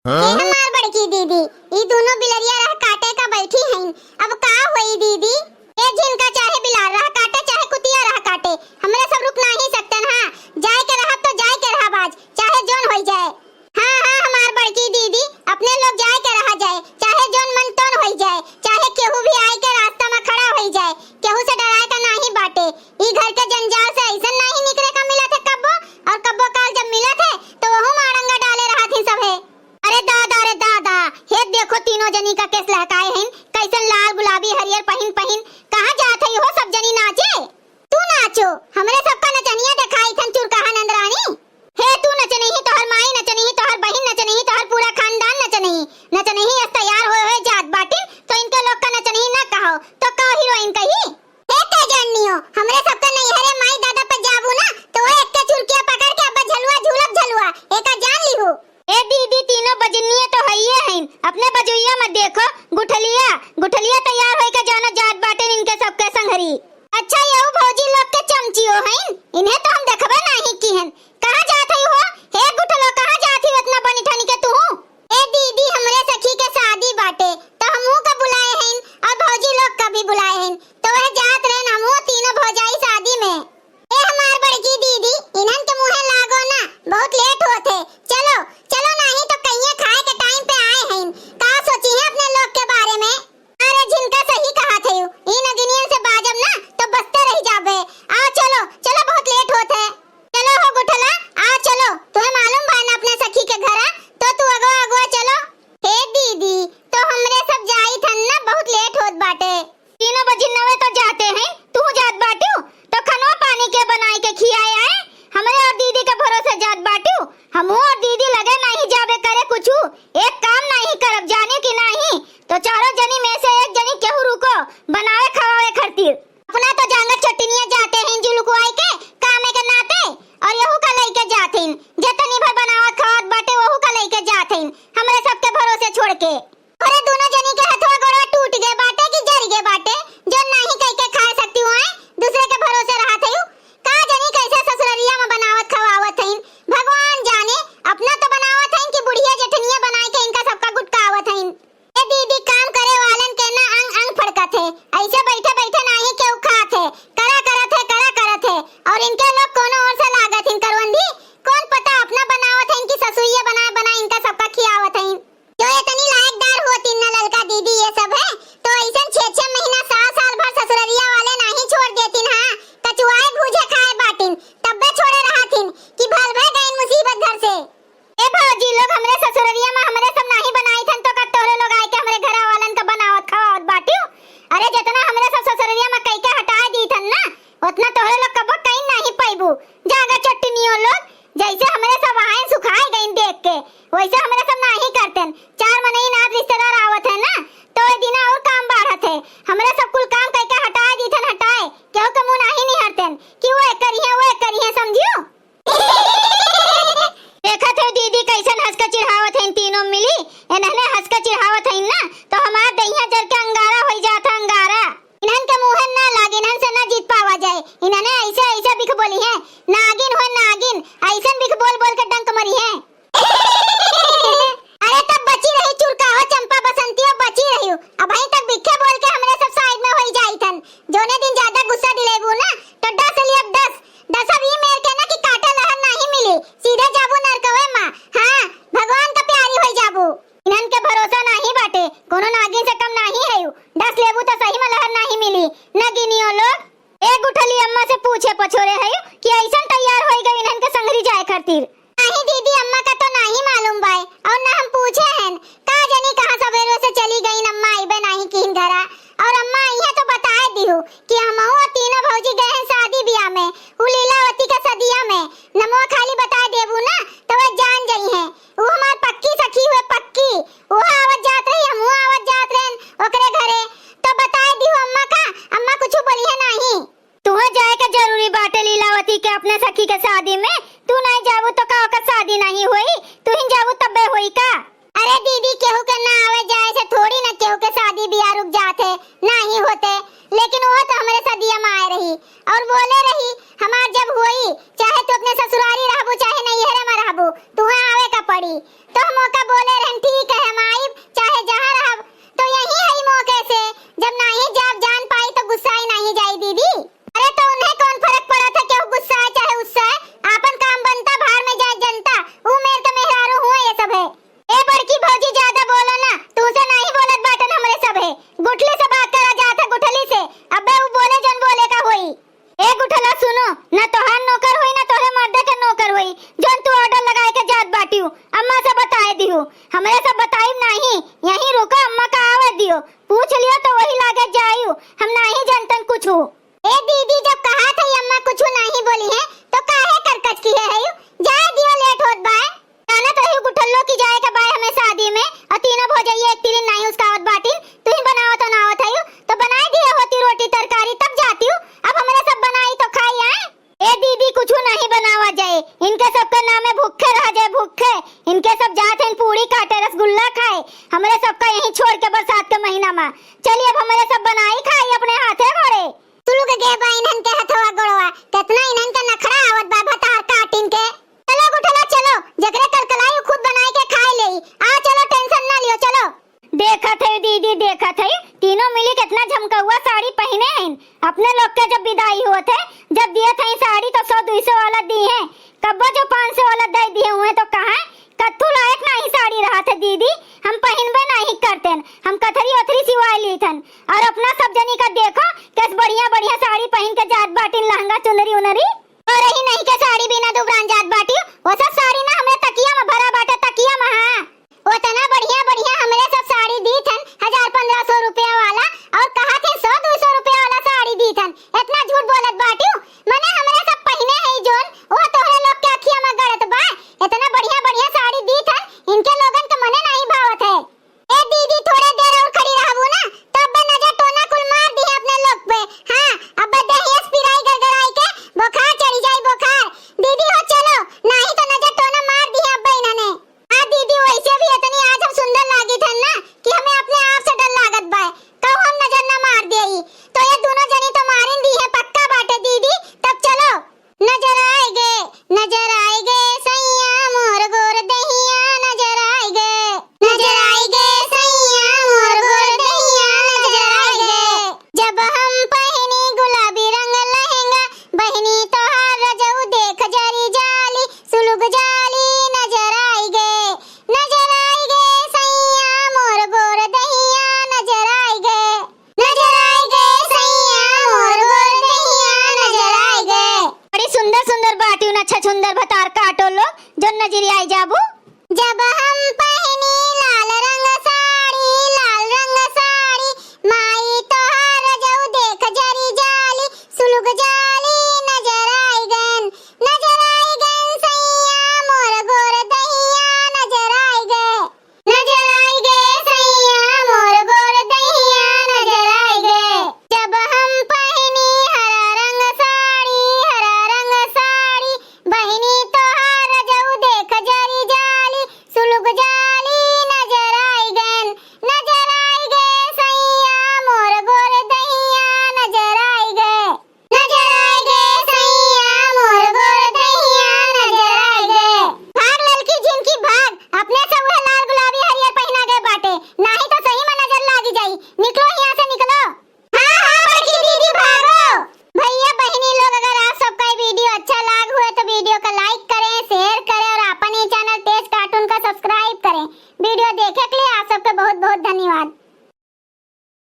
हमार बड़की दीदी ई दोनों बिलरिया रह काटे का बैठी हैं। अब का होई दीदी? ए जिनका चाहे बिलार रह काटे चाहे कुतिया रह काटे, हमरे सब रुक नहीं सकतन। हां जाए के रहा तो जाए के रहा बाज, चाहे जोन होई जाए। हां हां हमार बड़की दीदी अपने लोग जाए के रहा जाए, चाहे जोन मन तोन होई जाए, चाहे केहू भी आए के रास्ता में खड़ा होई जाए, केहू से डराए का नहीं बाटे। ई घर के जंजाल से ऐसा नहीं निकले का मिलत है कब्बो, और कब्बो काल जब मिलत है तो वहु मारंगा डाले रहा थी सब है। अरे दादा हे देखो तीनों जनी का केस लहकाए हैं, कैसन लाल गुलाबी हरियर पहिन कहां जात है हो सब जनी नाचे। तू नाचो, हमरे सबका नचनिया दिखाई थन चुरकाहा नंदरानी। हे तू नच नहीं, तोहर माई नच नहीं, तोहर बहन नच नहीं, तोहर पूरा खानदान नच नहीं अस तैयार होए जात बाटिन, तो इनके लोग का नच नहीं ना कहो तो का हीरोइन कही। हे ते जाननियो हमरे सबका नहीं हरे माई दादा पे जाबू ना तो वो एक के चुरकिया पकड़ के अब झलुआ एका जान लीहू। ए दीदी तीनों बजनिया तो हइये हैं, अपने बजुइया मत देखो, गुठलिया तैयार होई के जानो जात बाटे इनके सबके संगरी। अच्छा ये भौजी लोग के चमचियो हैं, इन्हें तो हम देखबे नहीं की हैं। कहां जात है हो? हे गुठलो कहां जात है इतना बनी ठनी के तू? ए दीदी हमरे सखी के शादी बाटे तो हमहू का बुलाए हैं और भौजी लोग का भी बुलाए हैं, तो वह जात रहे हमहू तीनों भौजाई शादी में। ए हमार बड़की दीदी इन्हन के मुंहे लागो ना, बहुत लेट होत है, चलो नहीं तो कहिए खाए के टाइम पे आए हैं। का सोची है अपने लोग के बारे में? अरे जिनका सही कहा थे ई नगिनियन से बाजब ना तो बसते रह जाबे। आ चलो बहुत लेट होत है। चलो हो गुठला आ चलो, तुम्हें मालूम बा ना अपने सखी के घरा, तो तू अगवा चलो। हे दीदी तो हमरे सब जाई थन ना, बहुत लेट होत बाटे। 3 बजे 9 तो जाते हैं, तू जात बाटू तो खनवा पानी के बनाई के खियाए आए, हमरे और दीदी के भरोसे जात बाटू। हमहू और दीदी लगे नहीं जाबे करे कुछू, एक काम नहीं करब जाने की नहीं, तो चारों जनी में से एक जनी केहू रुको बनावे खवावे खरतीर। अपना तो जांगर चटनिया जाते हैं जी लुकवाई के कामे के नाते, और यहू का लेके जाते हैं जतनी भर बनावत खवात बाटे वहू का लेके जाते हैं हमरे सबके भरोसे छोड़ के। अरे दोनों जनी के हथवा गोड़वा टूट गए बाटे कि जर गए बाटे, जो नहीं कह के खा सकती हूं दूसरे के भरोसे रहत हूं। का जनी कैसे ससुररिया में बनावत खवावत हैं, भगवान जाने। अपना तो बनावत हैं कि बुढ़िया जेठनिया बनाए के इनका सबका गुटकावत हैं। ए दीदी काम करे वालन के ना अंग फड़कत है, ऐसे बैठे नहीं केहू खात है, करा करत है और इनके लोग कोनो और से लागत हैं करवंदी। कौन पता अपना बनावत हैं कि ससुइया बनाए इनका सबका खियावत हैं। जो इतनी लायकदार होती ना ललका दीदी ये सब है, तो ऐसा 6 महीना साल भर ससुररिया वाले नहीं छोड़ देतिन। हां कचुआए भूजे खाए बाटिन तब्बे छोड़े रहतिन कि भल भय गई मुसीबत घर से। ए भौजी लोग हमरे ससुररिया में हमरे सब नहीं बनाई थन तो का तोरे लोग आए के हमरे घरा वालन का बनावत खवावत बाटियो। अरे जितना हमरे सब ससुररिया में कई के हटा दी थन ना उतना तोरे लोग कबो कहीं नहीं पाइबू। जागा चटनियो लोग जैसे हमरे सब आए सुखाए गईन देख के, वैसे हमरे सब नहीं करतन। 4 महीने नाथ रिश्तेदार आवत है ना तो ए दिन और काम बढ़त है, हमरे सब कुल काम कई के हटा दी थन, हटाए केहू के मुंह नहीं निहरतन कि वो करिए समझियो। देखा थे दीदी कैसन हंस के चिढ़ावत हैं तीनों मिली, इन्हने हंस के चिढ़ावत हैं ना तो हमार दहिया जर के अंगारा हो जाता अंगारा। इन्हन के मुंह ना लागे, इन्हन से ना जीत पावा जाए। इन्हने ऐसे बिख बोली है नागिन ऐसन बिख बोल के डंक मरी है। अरे तब बची रही चुरकाहो चंपा बसंती और बची रही अब भाई तक बिखे बोल के हमरे सब साइड में होई जाई थन। जोने दिन ज्यादा गुस्सा दिलेबू ना तो 10 लिए 10 अब ई मेर के ना कि काटा लहर नहीं मिली, सीधे जाबू नरकवे मां। हां भगवान का प्यारी होई जाबू। इन्हन के भरोसा नहीं बाटे, कोनो नागिन से कम नहीं है। 10 लेबू तो सही में लहर नहीं मिली। नगिनियो लोग एक गुठली अम्मा से पूछ हमारे सब बताई नहीं, यहीं रुको, अम्मा का आवाज दियो, पूछ लियो तो वही लागे जायू, हम नहीं जानतन कुछ। ए दीदी, जब कहा था अम्मा कुछ नहीं बोली है तो काहे करकच की है यू? जाए दियो, लेट होत बाय। जाना तो ही गुठल्लो की जाए का बाय हमें शादी में, और तीनों भौजाई एक तीन नहीं उसका आवत बाटी, तू ही बनाओ तो ना आवत है तो बनाई दिए होती रोटी तरकारी तब जाती हूँ। अब हमारे सब बनाई तो खाई आए। ए दीदी, कुछ नहीं बनावा जाए, इनके सबका नाम है भूखे रह जाए, भूखे। इनके सब जाते हैं पूरी काटे रसगुल्ला खाए, हमारे सबका यहीं छोड़ के बरसात के महीना में। चलिए अब हमारे सब बनाई खाई अपने हाथे घोड़े। तुलू के गे बा इन्हन के हथवा गोड़वा, कितना इन्हन का नखरा आवत बा बता काटिन के। चलो गुठला चलो, जगरे कलकलाई खुद बनाई के खाए ले। आ चलो, टेंशन ना लियो, चलो। देखा थे दीदी, देखा थे तीनों मिली कितना झमकौआ साड़ी पहने हैं। अपने लोग के जब विदाई हुए थे, जब दिए थे साड़ी तो 100-200 वाला दी है, कब्बो जो 500 वाला दे दिए हुए तो कहा कत्थू लायक नहीं साड़ी रहा था दीदी, हम पहनबे नहीं करते, हम कथरी ओथरी सिवाय ली थन। और अपना सब जनी का देखो कैसे बढ़िया बढ़िया साड़ी पहन के जात बाटी, लहंगा चुनरी उनरी, और ही नहीं के साड़ी बिना दुबरान जात बाटी। वो सब साड़ी ना हमें तकिया में भरा बाटे, तकिया में। हाँ, उतना बढ़िया बढ़िया हमें सब साड़ी दी थन, 1000-1500 रुपया वाला, और कहा थे 100-200 रुपया वाला साड़ी दी थन। इतना झूठ बोलत बाटी मने हमें सब पहने है जोन, वो तोहरे लोग के अखिया में गड़त बा। इतना बढ़िया बढ़िया साड़ी दी थन, इनके लोगन के मने नहीं भावत है। ए दीदी, थोड़े देर और खड़ी रहबू ना, तब नजर टोना कुल मार दी अपने लोग पे। हां, अब दहिया स्पिराई गड़गड़ाई के बुखार चढ़ी जाई, बुखार। दीदी हो चलो, नहीं तो नजर टोना मार दी अब इन्होंने। हां दीदी, वैसे भी इतनी आज हम सुंदर लागी थन ना कि हमें अपने आप से डर लागत बा, कब हम नजर ना मार देई। तो ये दोनों जनी तो मारिन दी है पक्का बाटे दीदी। तब चलो, नजर आएगे सैया मोर गोर दहिया, नजर आएगे सैया मोर गोर दहिया, नजर आएगे। जब हम पहनी गुलाबी रंग लहंगा, बहनी तोहार रजऊ देख जरी जाली, सुलुग जाली, नजर आएगे सैया मोर गोर दहिया, नजर आएगे सैया मोर गोर दहिया, नजर आएगे। बड़ी सुंदर सुंदर बाटी, अच्छा सुंदर भतार काटो लो जो नजरी आई जाबू। जब हम पहनी लाल रंग साड़ी, माई तोहार रजऊ देख जरी जाली, सुलुग जाली, नजर आएगन सैया मोर गोर दहिया, नजर आएगे सैया मोर गोर दहिया, नजर आएगे। जब हम पहनी हरा रंग साड़ी, बहनी तोहार रजऊ देख जरी जाली, सुलुग जाली, नजर आएगन सैया मोर गोर दहिया, नजर आएगे सैया मोर गोर दहिया, नजर आएगे। भाग ललकी झिमकी भाग, अपने सब वह लाल गुलाबी हरियर पहना गए बाटे, नहीं तो सही में नजर लागी जाई। निकलो यहाँ से, निकलो। हाँ बड़की दीदी भागो। भैया बहनी लोग, अगर आप सबका ये वीडियो अच्छा लगा हुआ तो वीडियो को लाइक करें, शेयर करें, और अपने चैनल तेज कार्टून का सब्सक्राइब करें। वीडियो देखे के लिए आप सबका बहुत बहुत धन्यवाद।